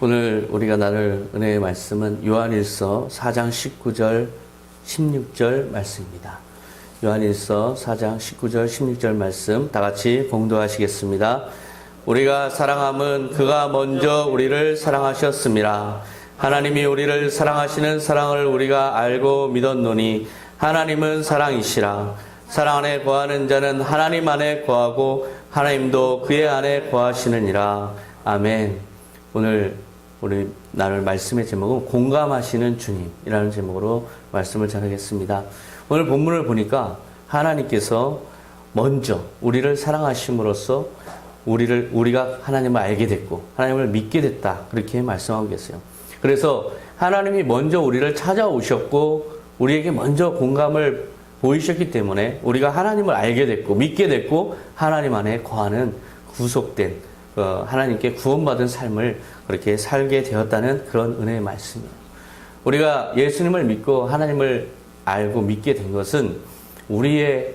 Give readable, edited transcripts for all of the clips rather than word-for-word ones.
오늘 우리가 나눌 은혜의 말씀은 요한일서 4장 19절 16절 말씀입니다. 요한일서 4장 19절 16절 말씀 다 같이 봉독하시겠습니다. 우리가 사랑함은 그가 먼저 우리를 사랑하셨습니다. 하나님이 우리를 사랑하시는 사랑을 우리가 알고 믿었노니 하나님은 사랑이시라. 사랑 안에 거하는 자는 하나님 안에 거하고 하나님도 그의 안에 거하시느니라. 아멘. 오늘 우리 나눌 말씀의 제목은 공감하시는 주님이라는 제목으로 말씀을 전하겠습니다. 오늘 본문을 보니까 하나님께서 먼저 우리를 사랑하심으로써 우리가 하나님을 알게 됐고 하나님을 믿게 됐다, 그렇게 말씀하고 계세요. 그래서 하나님이 먼저 우리를 찾아오셨고 우리에게 먼저 공감을 보이셨기 때문에 우리가 하나님을 알게 됐고 믿게 됐고 하나님 안에 거하는 구속된 하나님께 구원받은 삶을 그렇게 살게 되었다는 그런 은혜의 말씀이에요. 우리가 예수님을 믿고 하나님을 알고 믿게 된 것은 우리의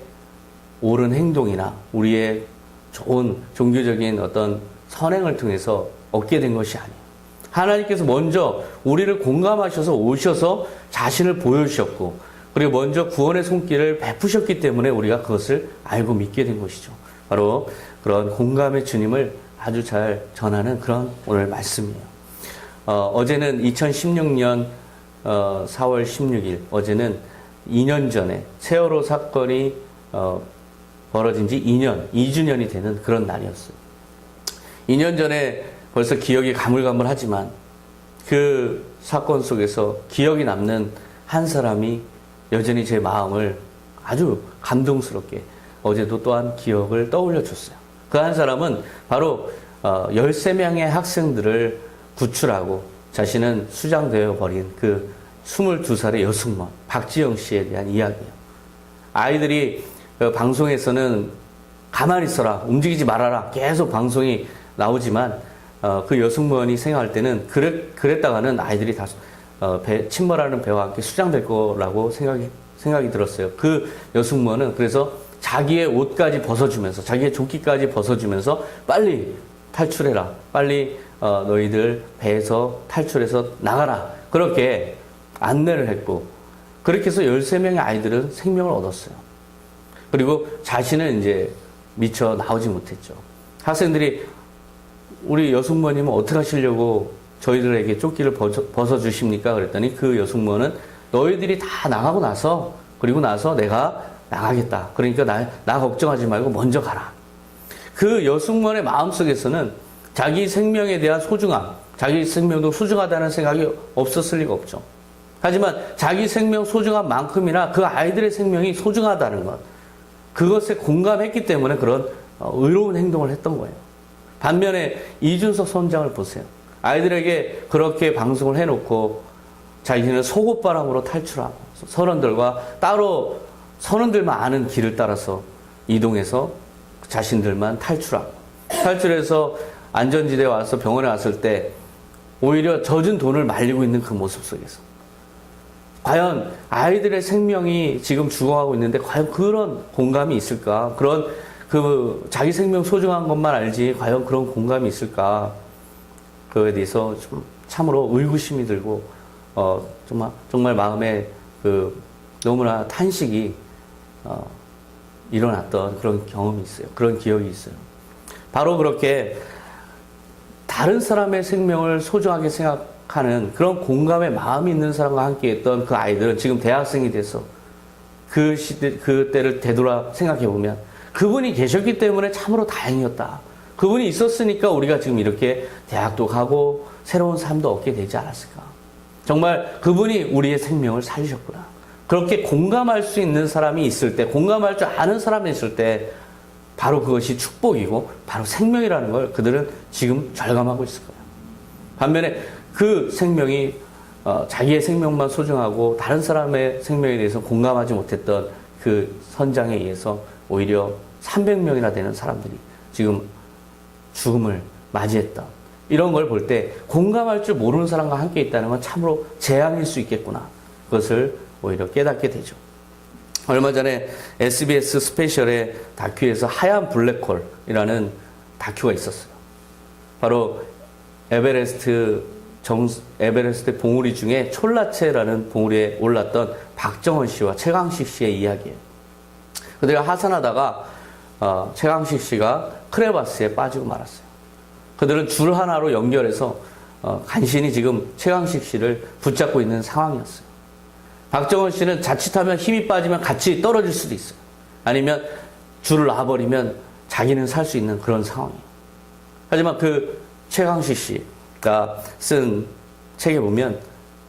옳은 행동이나 우리의 좋은 종교적인 어떤 선행을 통해서 얻게 된 것이 아니에요. 하나님께서 먼저 우리를 공감하셔서 오셔서 자신을 보여주셨고 그리고 먼저 구원의 손길을 베푸셨기 때문에 우리가 그것을 알고 믿게 된 것이죠. 바로 그런 공감의 주님을 아주 잘 전하는 그런 오늘 말씀이에요. 어제는 2016년 4월 16일, 어제는 2년 전에 세월호 사건이 벌어진 지 2주년이 되는 그런 날이었어요. 2년 전에 벌써 기억이 가물가물하지만 그 사건 속에서 기억이 남는 한 사람이 여전히 제 마음을 아주 감동스럽게 어제도 또한 기억을 떠올려 줬어요. 그 한 사람은 바로 13명의 학생들을 구출하고 자신은 수장되어 버린 그 22살의 여승무원 박지영 씨에 대한 이야기예요. 아이들이 방송에서는 가만히 있어라, 움직이지 말아라, 계속 방송이 나오지만 그 여승무원이 생각할 때는 그랬다가는 아이들이 다 침몰하는 배와 함께 수장될 거라고 생각이 들었어요. 그 여승무원은 그래서 자기의 옷까지 벗어주면서 자기의 조끼까지 벗어주면서 빨리 탈출해라, 빨리 너희들 배에서 탈출해서 나가라, 그렇게 안내를 했고 그렇게 해서 13명의 아이들은 생명을 얻었어요. 그리고 자신은 이제 미처 나오지 못했죠. 학생들이 우리 여승무원님은 어떻게 하시려고 저희들에게 조끼를 벗어주십니까? 그랬더니 그 여승무원은 너희들이 다 나가고 나서 그리고 나서 내가 나가겠다. 그러니까 나 걱정하지 말고 먼저 가라. 그 여승무원의 마음속에서는 자기 생명에 대한 소중함, 자기 생명도 소중하다는 생각이 없었을 리가 없죠. 하지만 자기 생명 소중한 만큼이나 그 아이들의 생명이 소중하다는 것, 그것에 공감했기 때문에 그런 의로운 행동을 했던 거예요. 반면에 이준석 선장을 보세요. 아이들에게 그렇게 방송을 해놓고 자기는 속옷바람으로 탈출하고 선원들과 따로 선원들만 아는 길을 따라서 이동해서 자신들만 탈출해서 안전지대에 와서 병원에 왔을 때 오히려 젖은 돈을 말리고 있는 그 모습 속에서 과연 아이들의 생명이 지금 죽어가고 있는데 과연 그런 공감이 있을까? 그런 자기 생명 소중한 것만 알지 과연 그런 공감이 있을까? 그거에 대해서 좀 참으로 의구심이 들고 정말 마음에 너무나 탄식이 일어났던 그런 경험이 있어요. 그런 기억이 있어요. 바로 그렇게 다른 사람의 생명을 소중하게 생각하는 그런 공감의 마음이 있는 사람과 함께 했던 그 아이들은 지금 대학생이 돼서 그때를 되돌아 생각해 보면 그분이 계셨기 때문에 참으로 다행이었다. 그분이 있었으니까 우리가 지금 이렇게 대학도 가고 새로운 삶도 얻게 되지 않았을까. 정말 그분이 우리의 생명을 살리셨구나. 그렇게 공감할 수 있는 사람이 있을 때, 공감할 줄 아는 사람이 있을 때 바로 그것이 축복이고 바로 생명이라는 걸 그들은 지금 절감하고 있을 거예요. 반면에 그 생명이 자기의 생명만 소중하고 다른 사람의 생명에 대해서 공감하지 못했던 그 선장에 의해서 오히려 300명이나 되는 사람들이 지금 죽음을 맞이했던 이런 걸 볼 때 공감할 줄 모르는 사람과 함께 있다는 건 참으로 재앙일 수 있겠구나. 그것을 오히려 깨닫게 되죠. 얼마 전에 SBS 스페셜의 다큐에서 하얀 블랙홀이라는 다큐가 있었어요. 바로 에베레스트 에베레스트 봉우리 중에 촐라체라는 봉우리에 올랐던 박정원 씨와 최강식 씨의 이야기예요. 그들이 하산하다가 최강식 씨가 크레바스에 빠지고 말았어요. 그들은 줄 하나로 연결해서 간신히 지금 최강식 씨를 붙잡고 있는 상황이었어요. 박정원 씨는 자칫하면 힘이 빠지면 같이 떨어질 수도 있어요. 아니면 줄을 놔버리면 자기는 살 수 있는 그런 상황이에요. 하지만 그 최강식 씨가 쓴 책에 보면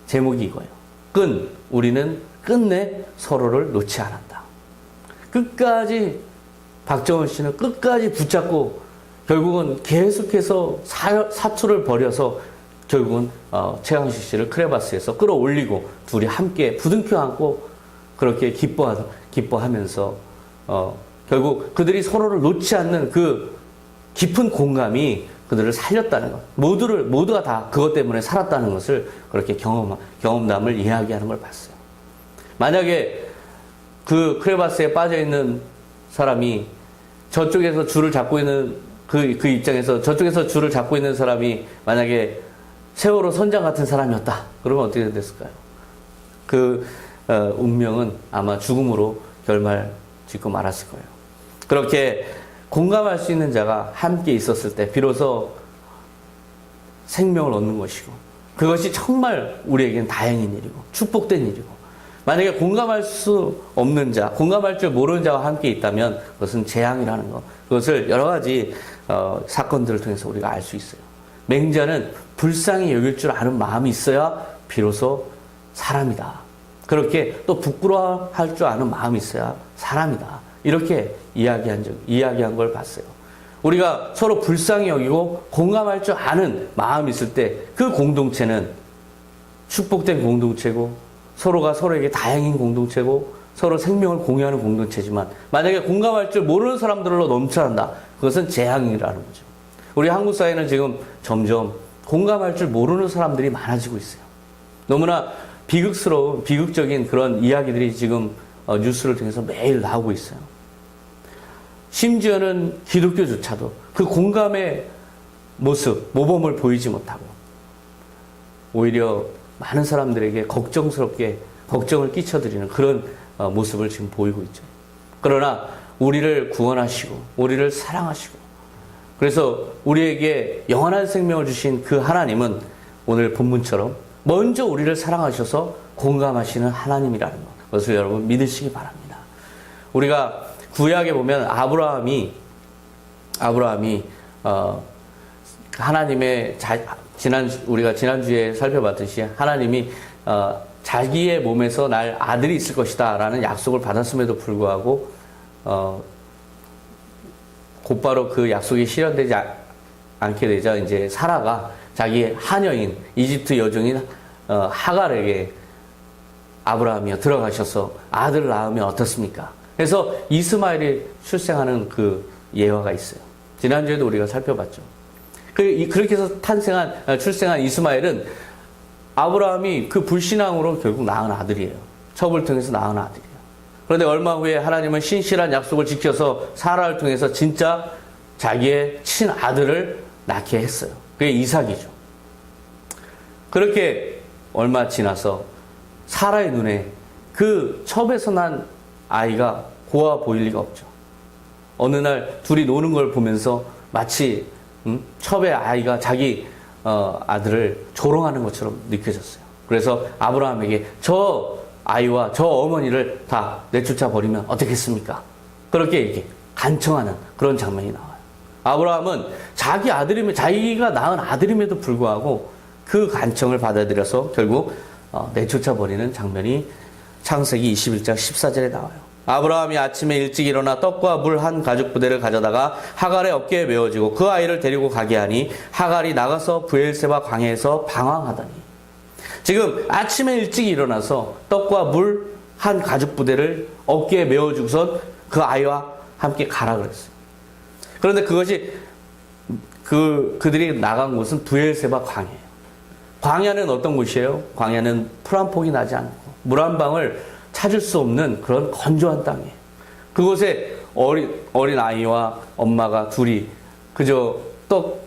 제목이 이거예요. 우리는 끝내 서로를 놓지 않았다. 끝까지 박정원 씨는 끝까지 붙잡고 결국은 계속해서 사투를 벌여서 결국은 최강식 씨를 크레바스에서 끌어올리고 둘이 함께 부둥켜 안고 그렇게 기뻐하면서 결국 그들이 서로를 놓지 않는 그 깊은 공감이 그들을 살렸다는 것. 모두가 다 그것 때문에 살았다는 것을 그렇게 경험담을 이야기하는 걸 봤어요. 만약에 그 크레바스에 빠져있는 사람이 저쪽에서 줄을 잡고 있는 그 입장에서 저쪽에서 줄을 잡고 있는 사람이 만약에 세월호 선장 같은 사람이었다. 그러면 어떻게 됐을까요? 그 운명은 아마 죽음으로 결말 짓고 말았을 거예요. 그렇게 공감할 수 있는 자가 함께 있었을 때 비로소 생명을 얻는 것이고 그것이 정말 우리에겐 다행인 일이고 축복된 일이고 만약에 공감할 수 없는 자, 공감할 줄 모르는 자와 함께 있다면 그것은 재앙이라는 것. 그것을 여러 가지 사건들을 통해서 우리가 알 수 있어요. 맹자는 불쌍히 여길 줄 아는 마음이 있어야 비로소 사람이다. 그렇게 또 부끄러워할 줄 아는 마음이 있어야 사람이다. 이렇게 이야기한 걸 봤어요. 우리가 서로 불쌍히 여기고 공감할 줄 아는 마음이 있을 때 그 공동체는 축복된 공동체고 서로가 서로에게 다행인 공동체고 서로 생명을 공유하는 공동체지만 만약에 공감할 줄 모르는 사람들로 넘쳐난다. 그것은 재앙이라는 거죠. 우리 한국 사회는 지금 점점 공감할 줄 모르는 사람들이 많아지고 있어요. 너무나 비극적인 그런 이야기들이 지금 뉴스를 통해서 매일 나오고 있어요. 심지어는 기독교조차도 그 공감의 모범을 보이지 못하고 오히려 많은 사람들에게 걱정을 끼쳐드리는 그런 모습을 지금 보이고 있죠. 그러나 우리를 구원하시고 우리를 사랑하시고 그래서 우리에게 영원한 생명을 주신 그 하나님은 오늘 본문처럼 먼저 우리를 사랑하셔서 공감하시는 하나님이라는 것. 그것을 여러분 믿으시기 바랍니다. 우리가 구약에 보면 아브라함이 하나님의 우리가 지난주에 살펴봤듯이 하나님이 자기의 몸에서 날 아들이 있을 것이다 라는 약속을 받았음에도 불구하고 곧바로 그 약속이 실현되지 않게 되자 이제 사라가 자기 하녀인 이집트 여종인 하갈에게 아브라함이여 들어가셔서 아들을 낳으면 어떻습니까? 그래서 이스마엘이 출생하는 그 예화가 있어요. 지난주에도 우리가 살펴봤죠. 그렇게 해서 출생한 이스마엘은 아브라함이 그 불신앙으로 결국 낳은 아들이에요. 첩을 통해서 낳은 아들이에요. 그런데 얼마 후에 하나님은 신실한 약속을 지켜서 사라를 통해서 진짜 자기의 친아들을 낳게 했어요. 그게 이삭이죠. 그렇게 얼마 지나서 사라의 눈에 그 첩에서 난 아이가 고와 보일 리가 없죠. 어느 날 둘이 노는 걸 보면서 마치 첩의 아이가 자기 아들을 조롱하는 것처럼 느껴졌어요. 그래서 아브라함에게 저 아이와 저 어머니를 다 내쫓아 버리면 어떻겠습니까? 그렇게 이렇게 간청하는 그런 장면이 나와요. 아브라함은 자기가 낳은 아들임에도 불구하고 그 간청을 받아들여서 결국 내쫓아 버리는 장면이 창세기 21장 14절에 나와요. 아브라함이 아침에 일찍 일어나 떡과 물 한 가죽 부대를 가져다가 하갈의 어깨에 메어지고 그 아이를 데리고 가게 하니 하갈이 나가서 브엘세바 광야에서 방황하더니. 지금 아침에 일찍 일어나서 떡과 물 한 가죽 부대를 어깨에 메어주고선 그 아이와 함께 가라 그랬어요. 그런데 그것이 그들이 나간 곳은 브엘세바 광야예요. 광야는 어떤 곳이에요? 광야는 풀 한 폭이 나지 않고 물 한 방울 찾을 수 없는 그런 건조한 땅이에요. 그곳에 어린 아이와 엄마가 둘이 그저 떡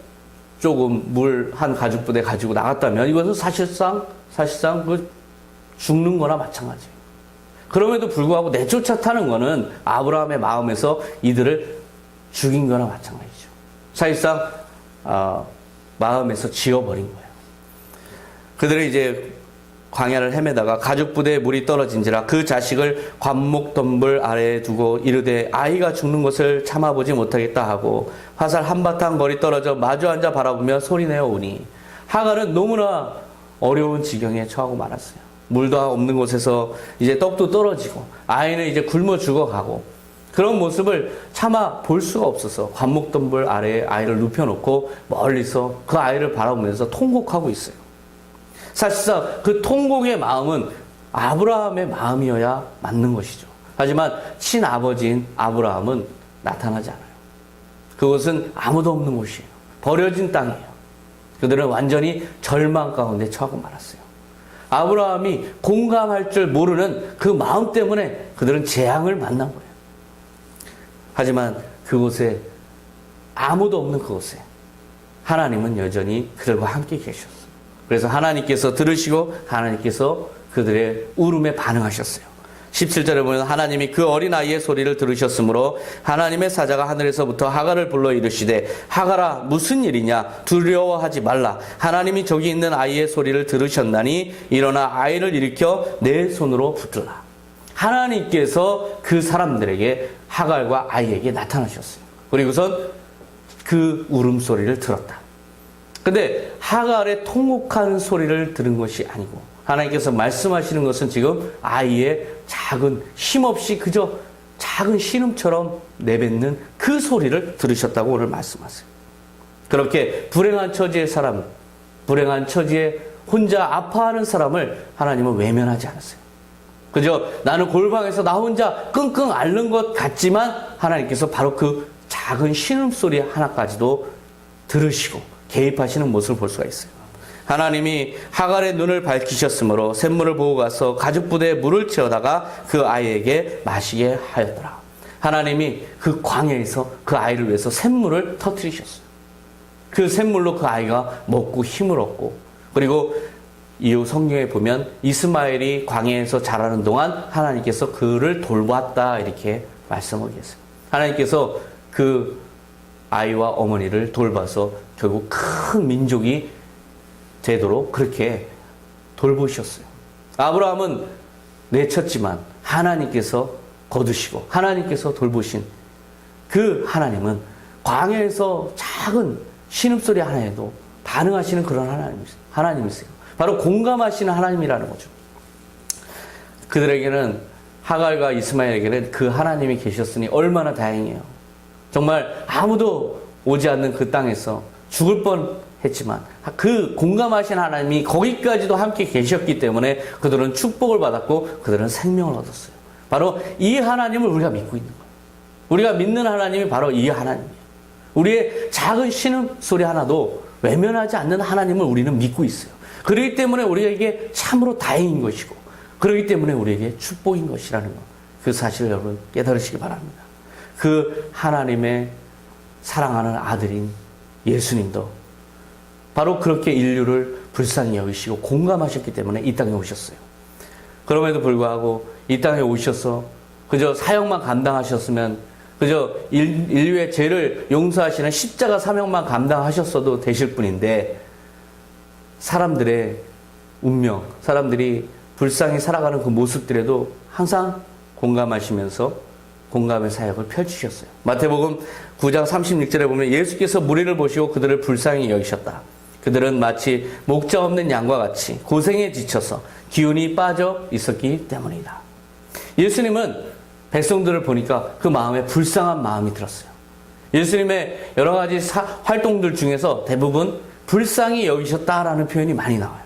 조금 물 한 가죽부대 가지고 나갔다면 이것은 사실상 그 죽는 거나 마찬가지예요. 그럼에도 불구하고 내쫓았다는 것은 아브라함의 마음에서 이들을 죽인 거나 마찬가지죠. 사실상 마음에서 지워버린 거예요. 그들은 이제 광야를 헤매다가 가죽부대에 물이 떨어진지라 그 자식을 관목덤불 아래에 두고 이르되 아이가 죽는 것을 참아보지 못하겠다 하고 화살 한바탕 거리 떨어져 마주 앉아 바라보며 소리내어 오니 하갈은 너무나 어려운 지경에 처하고 말았어요. 물도 없는 곳에서 이제 떡도 떨어지고 아이는 이제 굶어 죽어가고 그런 모습을 차마 볼 수가 없어서 관목덤불 아래에 아이를 눕혀놓고 멀리서 그 아이를 바라보면서 통곡하고 있어요. 사실상 그 통곡의 마음은 아브라함의 마음이어야 맞는 것이죠. 하지만 친아버지인 아브라함은 나타나지 않아요. 그곳은 아무도 없는 곳이에요. 버려진 땅이에요. 그들은 완전히 절망 가운데 처하고 말았어요. 아브라함이 공감할 줄 모르는 그 마음 때문에 그들은 재앙을 만난 거예요. 하지만 그곳에 아무도 없는 그곳에 하나님은 여전히 그들과 함께 계셨어요. 그래서 하나님께서 들으시고 하나님께서 그들의 울음에 반응하셨어요. 17절에 보면 하나님이 그 어린아이의 소리를 들으셨으므로 하나님의 사자가 하늘에서부터 하갈을 불러 이르시되 하갈아 무슨 일이냐 두려워하지 말라 하나님이 저기 있는 아이의 소리를 들으셨나니 일어나 아이를 일으켜 내 손으로 붙들라. 하나님께서 그 사람들에게 하갈과 아이에게 나타나셨어요. 그리고선 그 울음소리를 들었다. 근데 하갈의 통곡하는 소리를 들은 것이 아니고 하나님께서 말씀하시는 것은 지금 아이의 작은 힘없이 그저 작은 신음처럼 내뱉는 그 소리를 들으셨다고 오늘 말씀하세요. 그렇게 불행한 처지의 사람, 불행한 처지에 혼자 아파하는 사람을 하나님은 외면하지 않았어요. 그저 나는 골방에서 나 혼자 끙끙 앓는 것 같지만 하나님께서 바로 그 작은 신음소리 하나까지도 들으시고 개입하시는 모습을 볼 수가 있어요. 하나님이 하갈의 눈을 밝히셨으므로 샘물을 보고 가서 가죽부대에 물을 채워다가 그 아이에게 마시게 하였더라. 하나님이 그 광야에서 그 아이를 위해서 샘물을 터뜨리셨어요. 그 샘물로 그 아이가 먹고 힘을 얻고 그리고 이후 성경에 보면 이스마엘이 광야에서 자라는 동안 하나님께서 그를 돌봤다 이렇게 말씀하고 계세요. 하나님께서 그 아이와 어머니를 돌봐서 결국 큰 민족이 되도록 그렇게 돌보셨어요. 아브라함은 내쳤지만 하나님께서 거두시고 하나님께서 돌보신 그 하나님은 광야에서 작은 신음소리 하나에도 반응하시는 그런 하나님이세요. 바로 공감하시는 하나님이라는 거죠. 그들에게는 하갈과 이스마엘에게는 그 하나님이 계셨으니 얼마나 다행이에요. 정말 아무도 오지 않는 그 땅에서 죽을 뻔했지만 그 공감하신 하나님이 거기까지도 함께 계셨기 때문에 그들은 축복을 받았고 그들은 생명을 얻었어요. 바로 이 하나님을 우리가 믿고 있는 거예요. 우리가 믿는 하나님이 바로 이 하나님이에요. 우리의 작은 신음소리 하나도 외면하지 않는 하나님을 우리는 믿고 있어요. 그렇기 때문에 우리에게 참으로 다행인 것이고 그렇기 때문에 우리에게 축복인 것이라는 것, 그 사실을 여러분 깨달으시기 바랍니다. 그 하나님의 사랑하는 아들인 예수님도 바로 그렇게 인류를 불쌍히 여기시고 공감하셨기 때문에 이 땅에 오셨어요. 그럼에도 불구하고 이 땅에 오셔서 그저 사역만 감당하셨으면 그저 인류의 죄를 용서하시는 십자가 사명만 감당하셨어도 되실 분인데 사람들의 운명, 사람들이 불쌍히 살아가는 그 모습들에도 항상 공감하시면서 공감의 사역을 펼치셨어요. 마태복음 9장 36절에 보면 예수께서 무리를 보시고 그들을 불쌍히 여기셨다. 그들은 마치 목자 없는 양과 같이 고생에 지쳐서 기운이 빠져 있었기 때문이다. 예수님은 백성들을 보니까 그 마음에 불쌍한 마음이 들었어요. 예수님의 여러 가지 활동들 중에서 대부분 불쌍히 여기셨다라는 표현이 많이 나와요.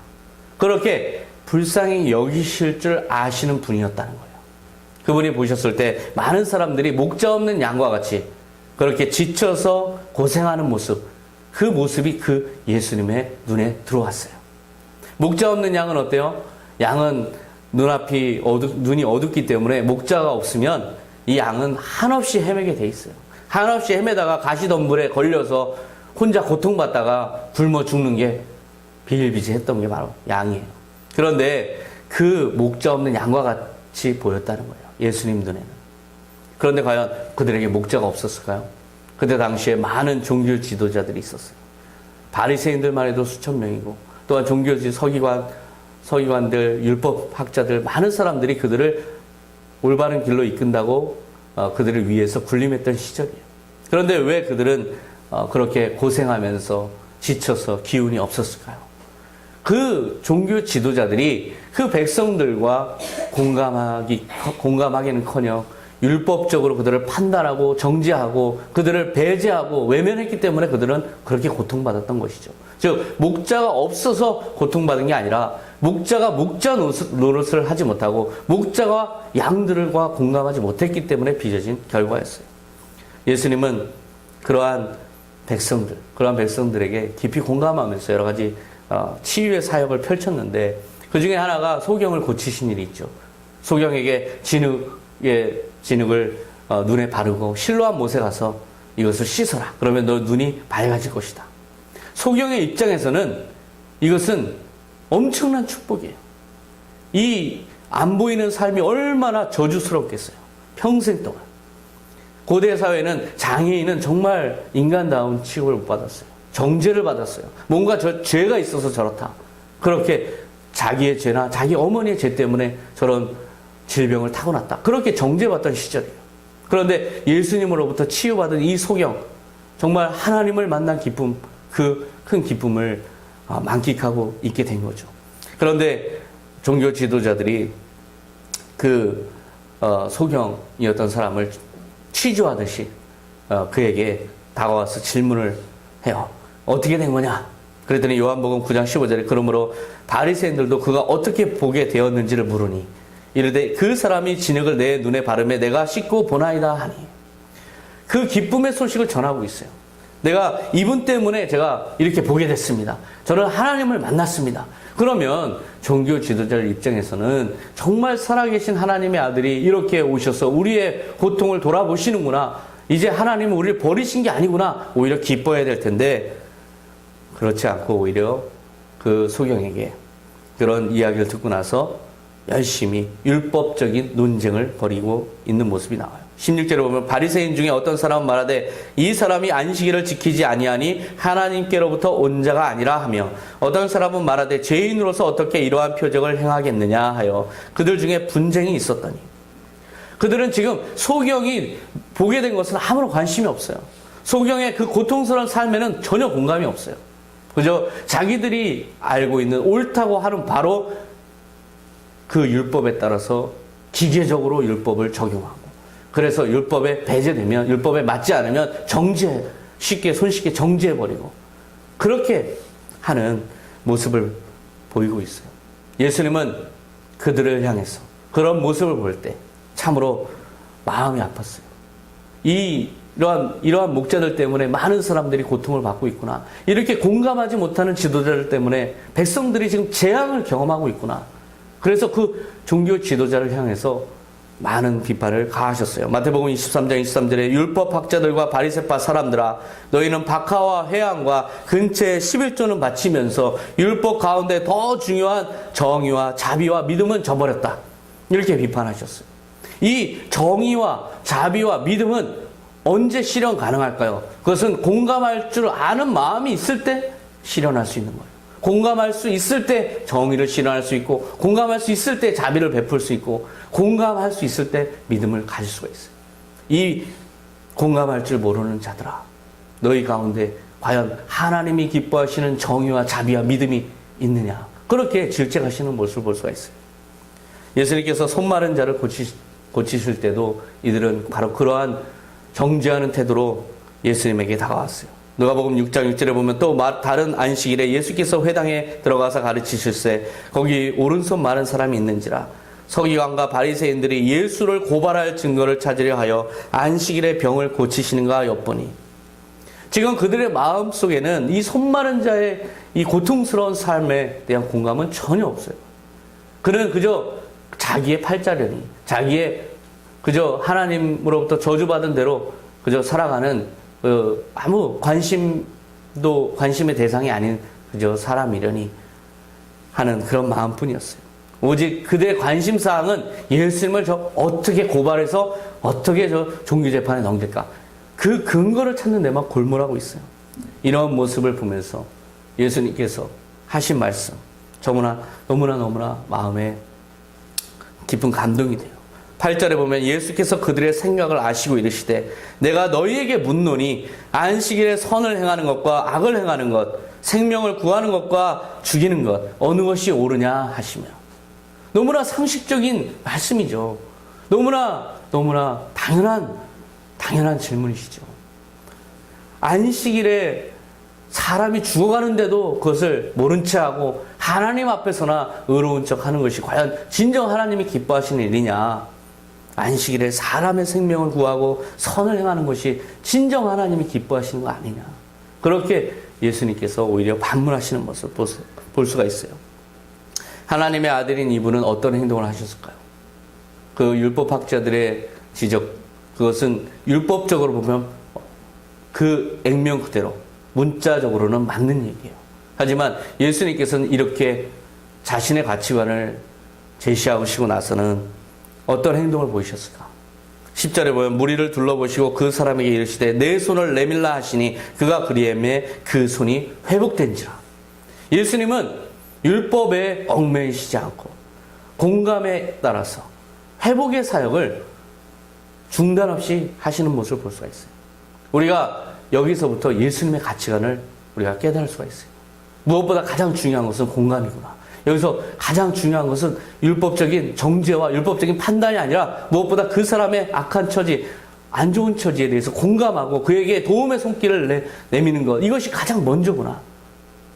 그렇게 불쌍히 여기실 줄 아시는 분이었다는 거예요. 그분이 보셨을 때 많은 사람들이 목자 없는 양과 같이 그렇게 지쳐서 고생하는 모습, 그 모습이 그 예수님의 눈에 들어왔어요. 목자 없는 양은 어때요? 양은 눈이 어둡기 때문에 목자가 없으면 이 양은 한없이 헤매게 돼 있어요. 한없이 헤매다가 가시덤불에 걸려서 혼자 고통받다가 굶어 죽는 게 비일비재했던 게 바로 양이에요. 그런데 그 목자 없는 양과 같이 보였다는 거예요. 예수님 눈에는. 그런데 과연 그들에게 목자가 없었을까요? 그때 당시에 많은 종교 지도자들이 있었어요. 바리새인들만 해도 수천 명이고 또한 종교지 서기관들, 율법학자들 많은 사람들이 그들을 올바른 길로 이끈다고 그들을 위해서 군림했던 시절이에요. 그런데 왜 그들은 그렇게 고생하면서 지쳐서 기운이 없었을까요? 그 종교 지도자들이 그 백성들과 공감하기는커녕 율법적으로 그들을 판단하고 정죄하고 그들을 배제하고 외면했기 때문에 그들은 그렇게 고통받았던 것이죠. 즉 목자가 없어서 고통받은 게 아니라 목자가 목자 노릇을 하지 못하고 목자가 양들과 공감하지 못했기 때문에 빚어진 결과였어요. 예수님은 그러한 백성들에게 깊이 공감하면서 여러 가지 치유의 사역을 펼쳤는데 그 중에 하나가 소경을 고치신 일이 있죠. 소경에게 진흙을 눈에 바르고 실로암 못에 가서 이것을 씻어라. 그러면 너 눈이 밝아질 것이다. 소경의 입장에서는 이것은 엄청난 축복이에요. 이 안 보이는 삶이 얼마나 저주스럽겠어요. 평생 동안. 고대 사회는 장애인은 정말 인간다운 취급을 못 받았어요. 정죄를 받았어요. 뭔가 죄가 있어서 저렇다. 그렇게 자기의 죄나 자기 어머니의 죄 때문에 저런 질병을 타고났다. 그렇게 정죄받던 시절이에요. 그런데 예수님으로부터 치유받은 이 소경, 정말 하나님을 만난 기쁨, 그 큰 기쁨을 만끽하고 있게 된 거죠. 그런데 종교 지도자들이 그 소경이었던 사람을 취조하듯이 그에게 다가와서 질문을 해요. 어떻게 된 거냐? 그랬더니 요한복음 9장 15절에 그러므로 바리새인들도 그가 어떻게 보게 되었는지를 물으니 이르되 그 사람이 진흙을 내 눈에 바르매 내가 씻고 보나이다 하니. 그 기쁨의 소식을 전하고 있어요. 내가 이분 때문에 제가 이렇게 보게 됐습니다. 저는 하나님을 만났습니다. 그러면 종교 지도자들 입장에서는 정말 살아계신 하나님의 아들이 이렇게 오셔서 우리의 고통을 돌아보시는구나. 이제 하나님은 우리를 버리신 게 아니구나. 오히려 기뻐해야 될 텐데 그렇지 않고 오히려 그 소경에게 그런 이야기를 듣고 나서 열심히 율법적인 논쟁을 벌이고 있는 모습이 나와요. 16절에 보면 바리새인 중에 어떤 사람은 말하되 이 사람이 안식일을 지키지 아니하니 하나님께로부터 온 자가 아니라 하며 어떤 사람은 말하되 죄인으로서 어떻게 이러한 표적을 행하겠느냐 하여 그들 중에 분쟁이 있었더니 그들은 지금 소경이 보게 된 것은 아무런 관심이 없어요. 소경의 그 고통스러운 삶에는 전혀 공감이 없어요. 그저 자기들이 알고 있는 옳다고 하는 바로 그 율법에 따라서 기계적으로 율법을 적용하고 그래서 율법에 배제되면 율법에 맞지 않으면 손쉽게 정죄해버리고 그렇게 하는 모습을 보이고 있어요. 예수님은 그들을 향해서 그런 모습을 볼 때 참으로 마음이 아팠어요. 이러한 목자들 때문에 많은 사람들이 고통을 받고 있구나. 이렇게 공감하지 못하는 지도자들 때문에 백성들이 지금 재앙을 경험하고 있구나. 그래서 그 종교 지도자를 향해서 많은 비판을 가하셨어요. 마태복음 23장 23절에 율법학자들과 바리새파 사람들아 너희는 박하와 회향과 근처에 11조는 바치면서 율법 가운데 더 중요한 정의와 자비와 믿음은 저버렸다. 이렇게 비판하셨어요. 이 정의와 자비와 믿음은 언제 실현 가능할까요? 그것은 공감할 줄 아는 마음이 있을 때 실현할 수 있는 거예요. 공감할 수 있을 때 정의를 실현할 수 있고 공감할 수 있을 때 자비를 베풀 수 있고 공감할 수 있을 때 믿음을 가질 수가 있어요. 이 공감할 줄 모르는 자들아 너희 가운데 과연 하나님이 기뻐하시는 정의와 자비와 믿음이 있느냐 그렇게 질책하시는 모습을 볼 수가 있어요. 예수님께서 손 마른 자를 고치실 때도 이들은 바로 그러한 정죄하는 태도로 예수님에게 다가왔어요. 누가복음 6장 6절에 보면 또 다른 안식일에 예수께서 회당에 들어가서 가르치실세 거기 오른손 마른 사람이 있는지라 서기관과 바리새인들이 예수를 고발할 증거를 찾으려 하여 안식일에 병을 고치시는가 엿보니 지금 그들의 마음속에는 이 손 마른 자의 이 고통스러운 삶에 대한 공감은 전혀 없어요. 그는 그저 자기의 팔자려니 자기의 그저 하나님으로부터 저주받은 대로 그저 살아가는 아무 관심도 또 관심의 대상이 아닌 그저 사람이려니 하는 그런 마음뿐이었어요. 오직 그들의 관심사항은 예수님을 저 어떻게 고발해서 어떻게 저 종교재판에 넘길까. 그 근거를 찾는 데 막 골몰하고 있어요. 이런 모습을 보면서 예수님께서 하신 말씀, 너무나 마음에 깊은 감동이 돼요. 8절에 보면 예수께서 그들의 생각을 아시고 이르시되 내가 너희에게 묻노니 안식일에 선을 행하는 것과 악을 행하는 것, 생명을 구하는 것과 죽이는 것 어느 것이 옳으냐 하시며, 너무나 상식적인 말씀이죠. 너무나 당연한 질문이시죠. 안식일에 사람이 죽어가는데도 그것을 모른 채 하고 하나님 앞에서나 의로운 척 하는 것이 과연 진정 하나님이 기뻐하시는 일이냐? 안식일에 사람의 생명을 구하고 선을 행하는 것이 진정 하나님이 기뻐하시는 거 아니냐? 그렇게 예수님께서 오히려 반문하시는 모습을 볼 수가 있어요. 하나님의 아들인 이분은 어떤 행동을 하셨을까요? 그 율법학자들의 지적, 그것은 율법적으로 보면 그 액면 그대로 문자적으로는 맞는 얘기예요. 하지만 예수님께서는 이렇게 자신의 가치관을 제시하시고 나서는 어떤 행동을 보이셨을까? 10절에 보면 무리를 둘러보시고 그 사람에게 이르시되 내 손을 내밀라 하시니 그가 그리하매 그 손이 회복된지라. 예수님은 율법에 얽매이시지 않고 공감에 따라서 회복의 사역을 중단 없이 하시는 모습을 볼 수가 있어요. 우리가 여기서부터 예수님의 가치관을 우리가 깨달을 수가 있어요. 무엇보다 가장 중요한 것은 공감이구나. 여기서 가장 중요한 것은 율법적인 정죄와 율법적인 판단이 아니라 무엇보다 그 사람의 악한 처지, 안 좋은 처지에 대해서 공감하고 그에게 도움의 손길을 내미는 것, 이것이 가장 먼저구나.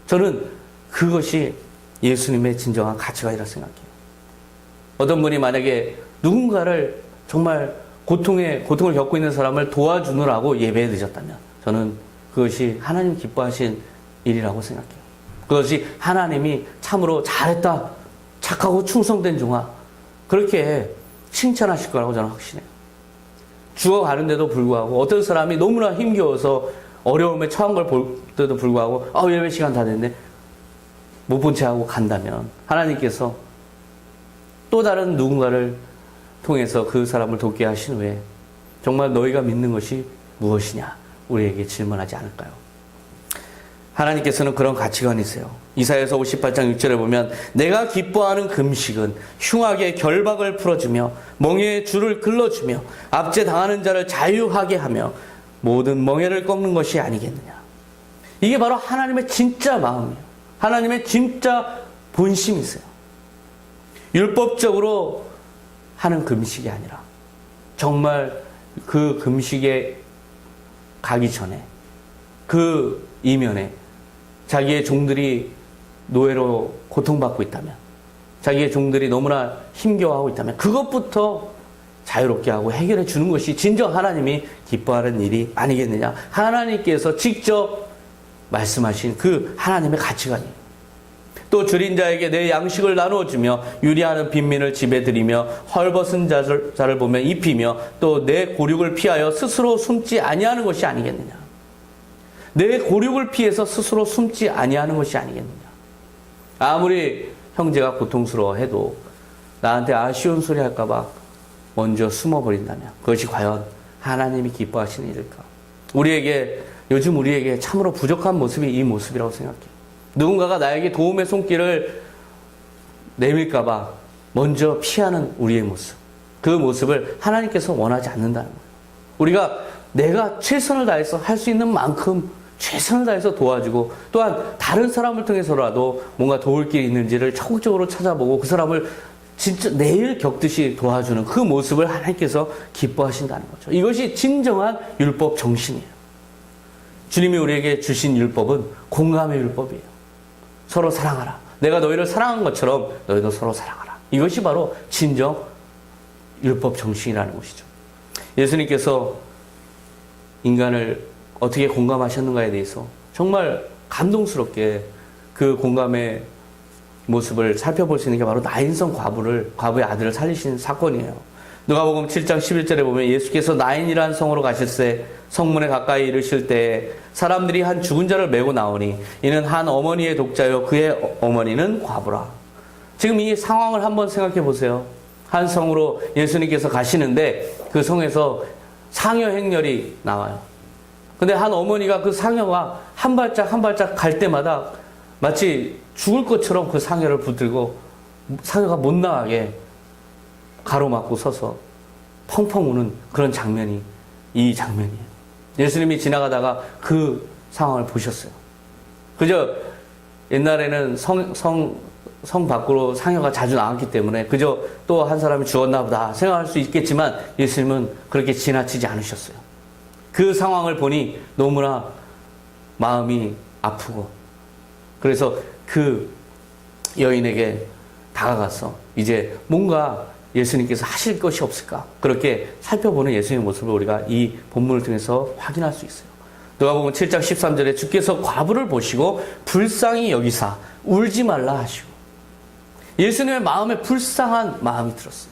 저는 그것이 예수님의 진정한 가치관이라고 생각해요. 어떤 분이 만약에 누군가를 정말 고통을 겪고 있는 사람을 도와주느라고 예배에 늦었다면 저는 그것이 하나님 기뻐하신 일이라고 생각해요. 그것이 하나님이 참으로 잘했다, 착하고 충성된 종아, 그렇게 칭찬하실 거라고 저는 확신해요. 죽어가는데도 불구하고 어떤 사람이 너무나 힘겨워서 어려움에 처한 걸 볼 때도 불구하고 예배 시간 다 됐네, 못 본 채 하고 간다면 하나님께서 또 다른 누군가를 통해서 그 사람을 돕게 하신 후에 정말 너희가 믿는 것이 무엇이냐 우리에게 질문하지 않을까요? 하나님께서는 그런 가치관이세요. 이사야서 58장 6절에 보면 내가 기뻐하는 금식은 흉악의 결박을 풀어주며 멍에의 줄을 글러주며 압제 당하는 자를 자유하게 하며 모든 멍에를 꺾는 것이 아니겠느냐. 이게 바로 하나님의 진짜 마음이에요. 하나님의 진짜 본심이세요. 율법적으로 하는 금식이 아니라 정말 그 금식에 가기 전에 그 이면에 자기의 종들이 노예로 고통받고 있다면, 자기의 종들이 너무나 힘겨워하고 있다면 그것부터 자유롭게 하고 해결해 주는 것이 진정 하나님이 기뻐하는 일이 아니겠느냐. 하나님께서 직접 말씀하신 그 하나님의 가치관이에요. 또 줄인 자에게 내 양식을 나누어주며 유리하는 빈민을 집에 들이며 헐벗은 자를 보며 입히며 또 내 고륙을 피하여 스스로 숨지 아니하는 것이 아니겠느냐. 내 고륙을 피해서 스스로 숨지 아니하는 것이 아니겠느냐. 아무리 형제가 고통스러워해도 나한테 아쉬운 소리 할까봐 먼저 숨어버린다면 그것이 과연 하나님이 기뻐하시는 일일까? 요즘 우리에게 참으로 부족한 모습이 이 모습이라고 생각해요. 누군가가 나에게 도움의 손길을 내밀까봐 먼저 피하는 우리의 모습, 그 모습을 하나님께서 원하지 않는다는 거예요. 우리가 내가 최선을 다해서 할 수 있는 만큼 최선을 다해서 도와주고, 또한 다른 사람을 통해서라도 뭔가 도울 길이 있는지를 적극적으로 찾아보고 그 사람을 진짜 내일 겪듯이 도와주는 그 모습을 하나님께서 기뻐하신다는 거죠. 이것이 진정한 율법 정신이에요. 주님이 우리에게 주신 율법은 공감의 율법이에요. 서로 사랑하라. 내가 너희를 사랑한 것처럼 너희도 서로 사랑하라. 이것이 바로 진정 율법 정신이라는 것이죠. 예수님께서 인간을 어떻게 공감하셨는가에 대해서 정말 감동스럽게 그 공감의 모습을 살펴볼 수 있는 게 바로 나인성 과부의 아들을 살리신 사건이에요. 누가복음 7장 11절에 보면 예수께서 나인이라는 성으로 가실새 성문에 가까이 이르실 때에 사람들이 한 죽은 자를 메고 나오니 이는 한 어머니의 독자요 그의 어머니는 과부라. 지금 이 상황을 한번 생각해 보세요. 한 성으로 예수님께서 가시는데 그 성에서 상여 행렬이 나와요. 근데 한 어머니가 그 상여가 한 발짝 한 발짝 갈 때마다 마치 죽을 것처럼 그 상여를 붙들고 상여가 못 나가게 가로막고 서서 펑펑 우는 그런 장면이 이 장면이에요. 예수님이 지나가다가 그 상황을 보셨어요. 그저 옛날에는 성 밖으로 상여가 자주 나왔기 때문에 그저 또 한 사람이 죽었나 보다 생각할 수 있겠지만 예수님은 그렇게 지나치지 않으셨어요. 그 상황을 보니 너무나 마음이 아프고 그래서 그 여인에게 다가가서 이제 뭔가 예수님께서 하실 것이 없을까 그렇게 살펴보는 예수님의 모습을 우리가 이 본문을 통해서 확인할 수 있어요. 누가복음 7장 13절에 주께서 과부를 보시고 불쌍히 여기사 울지 말라 하시고 예수님의 마음에 불쌍한 마음이 들었어요.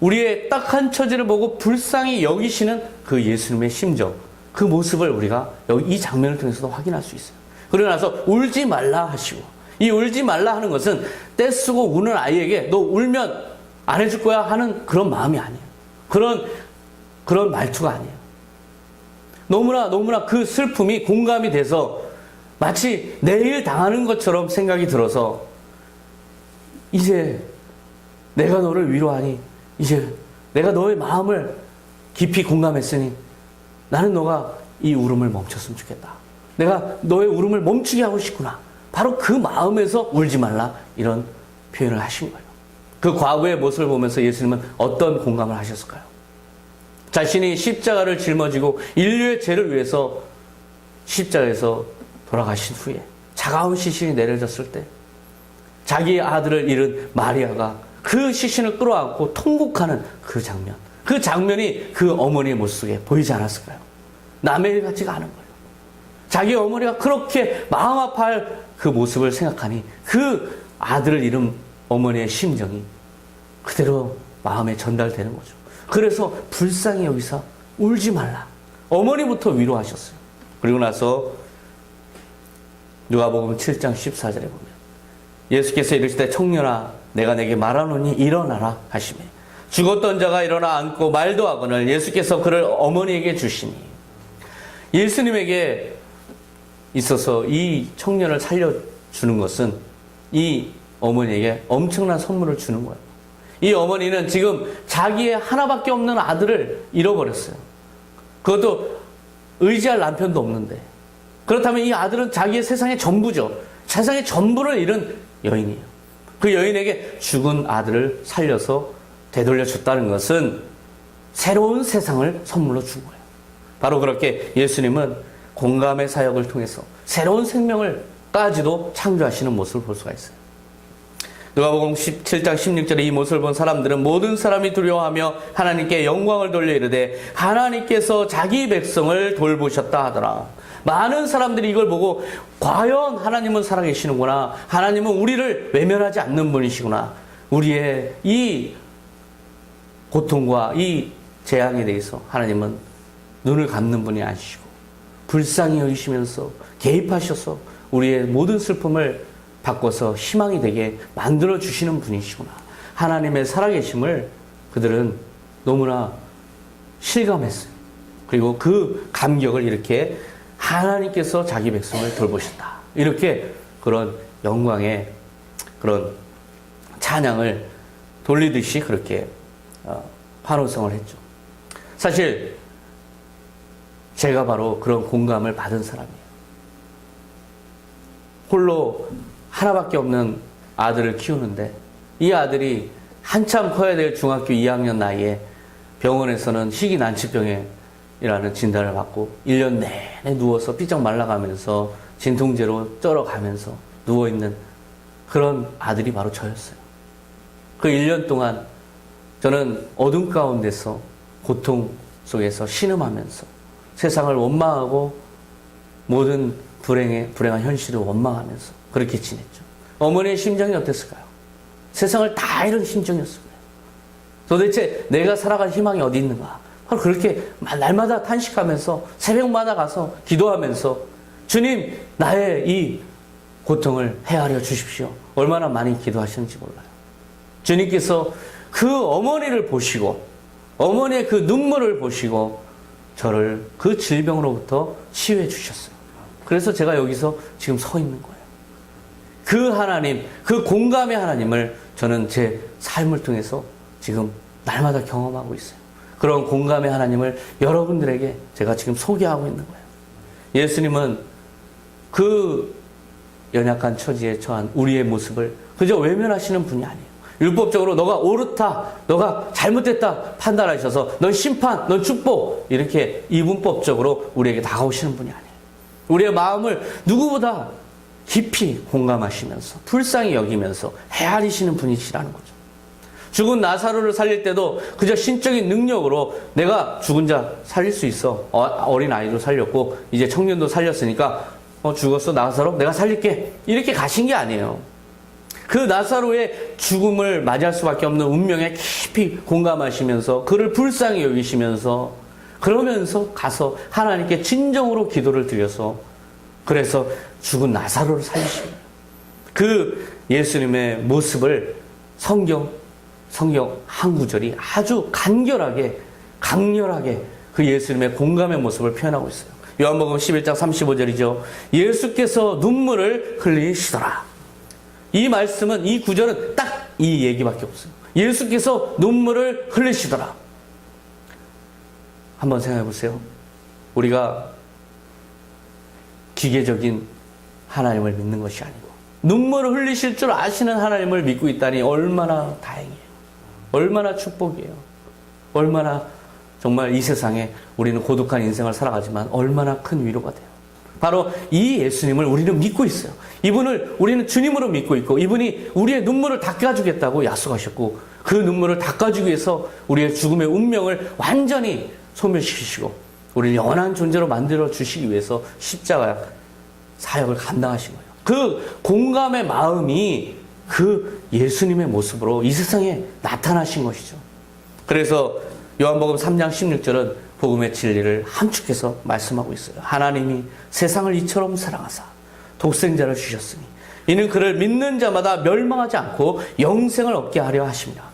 우리의 딱한 처지를 보고 불쌍히 여기시는 그 예수님의 심정 그 모습을 우리가 여기 이 장면을 통해서도 확인할 수 있어요. 그러고 나서 울지 말라 하시고 이 울지 말라 하는 것은 떼쓰고 우는 아이에게 너 울면 안 해줄 거야 하는 그런 마음이 아니에요. 그런 말투가 아니에요. 너무나 그 슬픔이 공감이 돼서 마치 내일 당하는 것처럼 생각이 들어서 이제 내가 너를 위로하니 이제 내가 너의 마음을 깊이 공감했으니 나는 너가 이 울음을 멈췄으면 좋겠다. 내가 너의 울음을 멈추게 하고 싶구나. 바로 그 마음에서 울지 말라 이런 표현을 하신 거예요. 그 과거의 모습을 보면서 예수님은 어떤 공감을 하셨을까요? 자신이 십자가를 짊어지고 인류의 죄를 위해서 십자가에서 돌아가신 후에 차가운 시신이 내려졌을 때 자기의 아들을 잃은 마리아가 그 시신을 끌어안고 통곡하는 그 장면, 그 장면이 그 어머니의 모습 속에 보이지 않았을까요? 남의 일 같지가 않은 거예요. 자기 어머니가 그렇게 마음 아파할 그 모습을 생각하니 그 아들을 잃은 어머니의 심정이 그대로 마음에 전달되는 거죠. 그래서 불쌍히 여기서 울지 말라. 어머니부터 위로하셨어요. 그리고 나서 누가복음 7장 14절에 보면 예수께서 이르시되 청년아 내가 내게 말하노니 일어나라 하시매 죽었던 자가 일어나 앉고 말도 하거늘 예수께서 그를 어머니에게 주시니 예수님에게 있어서 이 청년을 살려주는 것은 이 어머니에게 엄청난 선물을 주는 거예요. 이 어머니는 지금 자기의 하나밖에 없는 아들을 잃어버렸어요. 그것도 의지할 남편도 없는데 그렇다면 이 아들은 자기의 세상의 전부죠. 세상의 전부를 잃은 여인이에요. 그 여인에게 죽은 아들을 살려서 되돌려 줬다는 것은 새로운 세상을 선물로 준 거예요. 바로 그렇게 예수님은 공감의 사역을 통해서 새로운 생명을까지도 창조하시는 모습을 볼 수가 있어요. 누가복음 17장 16절에 이 모습을 본 사람들은 모든 사람이 두려워하며 하나님께 영광을 돌려 이르되 하나님께서 자기 백성을 돌보셨다 하더라. 많은 사람들이 이걸 보고 과연 하나님은 살아계시는구나. 하나님은 우리를 외면하지 않는 분이시구나. 우리의 이 고통과 이 재앙에 대해서 하나님은 눈을 감는 분이 아니시고 불쌍히 여기시면서 개입하셔서 우리의 모든 슬픔을 바꿔서 희망이 되게 만들어 주시는 분이시구나. 하나님의 살아계심을 그들은 너무나 실감했어요. 그리고 그 감격을 이렇게 하나님께서 자기 백성을 돌보셨다. 이렇게 그런 영광의 그런 찬양을 돌리듯이 그렇게 환호성을 했죠. 사실 제가 바로 그런 공감을 받은 사람이에요. 홀로 하나밖에 없는 아들을 키우는데 이 아들이 한참 커야 될 중학교 2학년 나이에 병원에서는 희귀난치병이라는 진단을 받고 1년 내내 누워서 삐쩍 말라가면서 진통제로 쩔어가면서 누워있는 그런 아들이 바로 저였어요. 그 1년 동안 저는 어둠 가운데서 고통 속에서 신음하면서 세상을 원망하고 모든 불행한 현실을 원망하면서 그렇게 지냈죠. 어머니의 심정이 어땠을까요? 세상을 다 잃은 심정이었을 거예요. 도대체 내가 살아갈 희망이 어디 있는가? 바로 그렇게 날마다 탄식하면서 새벽마다 가서 기도하면서 주님, 나의 이 고통을 헤아려 주십시오. 얼마나 많이 기도하시는지 몰라요. 주님께서 그 어머니를 보시고 어머니의 그 눈물을 보시고 저를 그 질병으로부터 치유해 주셨어요. 그래서 제가 여기서 지금 서 있는 거예요. 그 하나님, 그 공감의 하나님을 저는 제 삶을 통해서 지금 날마다 경험하고 있어요. 그런 공감의 하나님을 여러분들에게 제가 지금 소개하고 있는 거예요. 예수님은 그 연약한 처지에 처한 우리의 모습을 그저 외면하시는 분이 아니에요. 율법적으로 너가 옳다, 너가 잘못됐다 판단하셔서 넌 심판, 넌 축복 이렇게 이분법적으로 우리에게 다가오시는 분이 아니에요. 우리의 마음을 누구보다 깊이 공감하시면서 불쌍히 여기면서 헤아리시는 분이시라는 거죠. 죽은 나사로를 살릴 때도 그저 신적인 능력으로 내가 죽은 자 살릴 수 있어. 어린 아이도 살렸고 이제 청년도 살렸으니까 죽었어 나사로? 내가 살릴게. 이렇게 가신 게 아니에요. 그 나사로의 죽음을 맞이할 수밖에 없는 운명에 깊이 공감하시면서 그를 불쌍히 여기시면서 그러면서 가서 하나님께 진정으로 기도를 드려서 그래서 죽은 나사로를 살리시는 그 예수님의 모습을 성경 한 구절이 아주 간결하게 강렬하게 그 예수님의 공감의 모습을 표현하고 있어요. 요한복음 11장 35절이죠. 예수께서 눈물을 흘리시더라. 이 말씀은 이 구절은 딱 이 얘기밖에 없어요. 예수께서 눈물을 흘리시더라. 한번 생각해 보세요. 우리가 기계적인 하나님을 믿는 것이 아니고 눈물을 흘리실 줄 아시는 하나님을 믿고 있다니 얼마나 다행이에요. 얼마나 축복이에요. 얼마나 정말 이 세상에 우리는 고독한 인생을 살아가지만 얼마나 큰 위로가 돼요. 바로 이 예수님을 우리는 믿고 있어요. 이분을 우리는 주님으로 믿고 있고 이분이 우리의 눈물을 닦아주겠다고 약속하셨고 그 눈물을 닦아주기 위해서 우리의 죽음의 운명을 완전히 소멸시키시고 우리를 영원한 존재로 만들어 주시기 위해서 십자가 사역을 감당하신 거예요. 그 공감의 마음이 그 예수님의 모습으로 이 세상에 나타나신 것이죠. 그래서 요한복음 3장 16절은 복음의 진리를 함축해서 말씀하고 있어요. 하나님이 세상을 이처럼 사랑하사 독생자를 주셨으니 이는 그를 믿는 자마다 멸망하지 않고 영생을 얻게 하려 하십니다.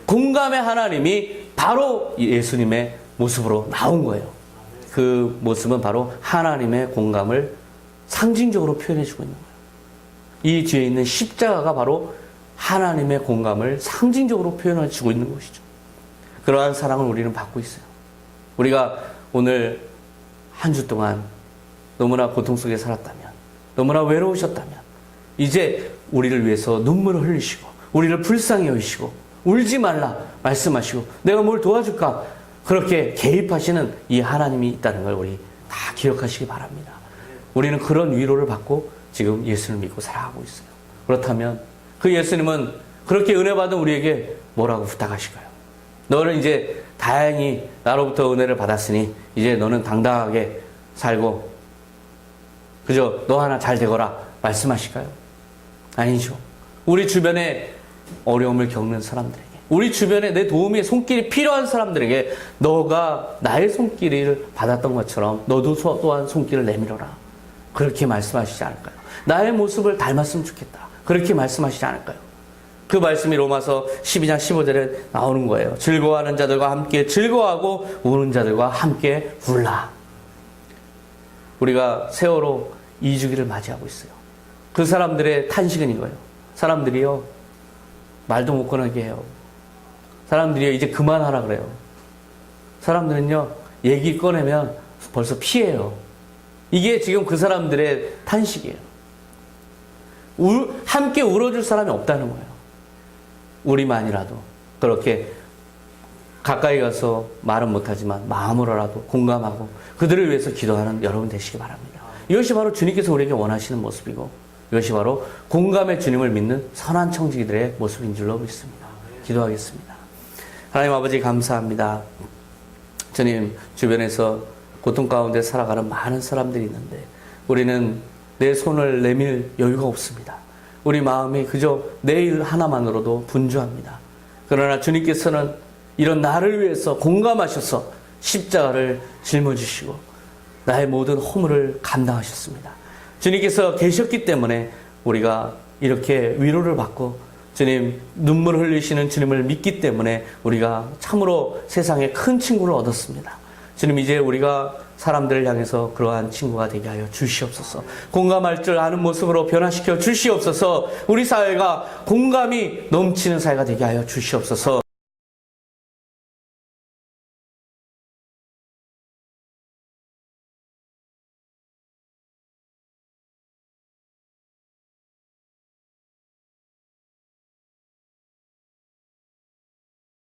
공감의 하나님이 바로 예수님의 모습으로 나온 거예요. 그 모습은 바로 하나님의 공감을 상징적으로 표현해주고 있는 거예요. 이 뒤에 있는 십자가가 바로 하나님의 공감을 상징적으로 표현해주고 있는 것이죠. 그러한 사랑을 우리는 받고 있어요. 우리가 오늘 한 주 동안 너무나 고통 속에 살았다면, 너무나 외로우셨다면, 이제 우리를 위해서 눈물을 흘리시고, 우리를 불쌍히 여기시고, 울지 말라 말씀하시고, 내가 뭘 도와줄까? 그렇게 개입하시는 이 하나님이 있다는 걸 우리 다 기억하시기 바랍니다. 우리는 그런 위로를 받고 지금 예수를 믿고 살아가고 있어요. 그렇다면 그 예수님은 그렇게 은혜 받은 우리에게 뭐라고 부탁하실까요? 너는 이제 다행히 나로부터 은혜를 받았으니 이제 너는 당당하게 살고 그저 너 하나 잘 되거라 말씀하실까요? 아니죠. 우리 주변에 어려움을 겪는 사람들에게, 우리 주변에 내 도움의 손길이 필요한 사람들에게 너가 나의 손길을 받았던 것처럼 너도 또한 손길을 내밀어라. 그렇게 말씀하시지 않을까요? 나의 모습을 닮았으면 좋겠다. 그렇게 말씀하시지 않을까요? 그 말씀이 로마서 12장 15절에 나오는 거예요. 즐거워하는 자들과 함께 즐거워하고 우는 자들과 함께 울라. 우리가 세월호 2주기를 맞이하고 있어요. 그 사람들의 탄식은 이거예요. 사람들이요, 말도 못 꺼내게 해요. 사람들이요, 이제 그만하라 그래요. 사람들은요, 얘기 꺼내면 벌써 피해요. 이게 지금 그 사람들의 탄식이에요. 함께 울어줄 사람이 없다는 거예요. 우리만이라도 그렇게 가까이 가서 말은 못하지만 마음으로라도 공감하고 그들을 위해서 기도하는 여러분 되시기 바랍니다. 이것이 바로 주님께서 우리에게 원하시는 모습이고 이것이 바로 공감의 주님을 믿는 선한 청지기들의 모습인 줄로 믿습니다. 기도하겠습니다. 하나님 아버지 감사합니다. 주님, 주변에서 고통 가운데 살아가는 많은 사람들이 있는데 우리는 내 손을 내밀 여유가 없습니다. 우리 마음이 그저 내일 하나만으로도 분주합니다. 그러나 주님께서는 이런 나를 위해서 공감하셔서 십자가를 짊어지시고 나의 모든 허물을 감당하셨습니다. 주님께서 계셨기 때문에 우리가 이렇게 위로를 받고 주님 눈물 흘리시는 주님을 믿기 때문에 우리가 참으로 세상에 큰 친구를 얻었습니다. 주님 이제 우리가 사람들을 향해서 그러한 친구가 되게 하여 주시옵소서. 공감할 줄 아는 모습으로 변화시켜 주시옵소서. 우리 사회가 공감이 넘치는 사회가 되게 하여 주시옵소서.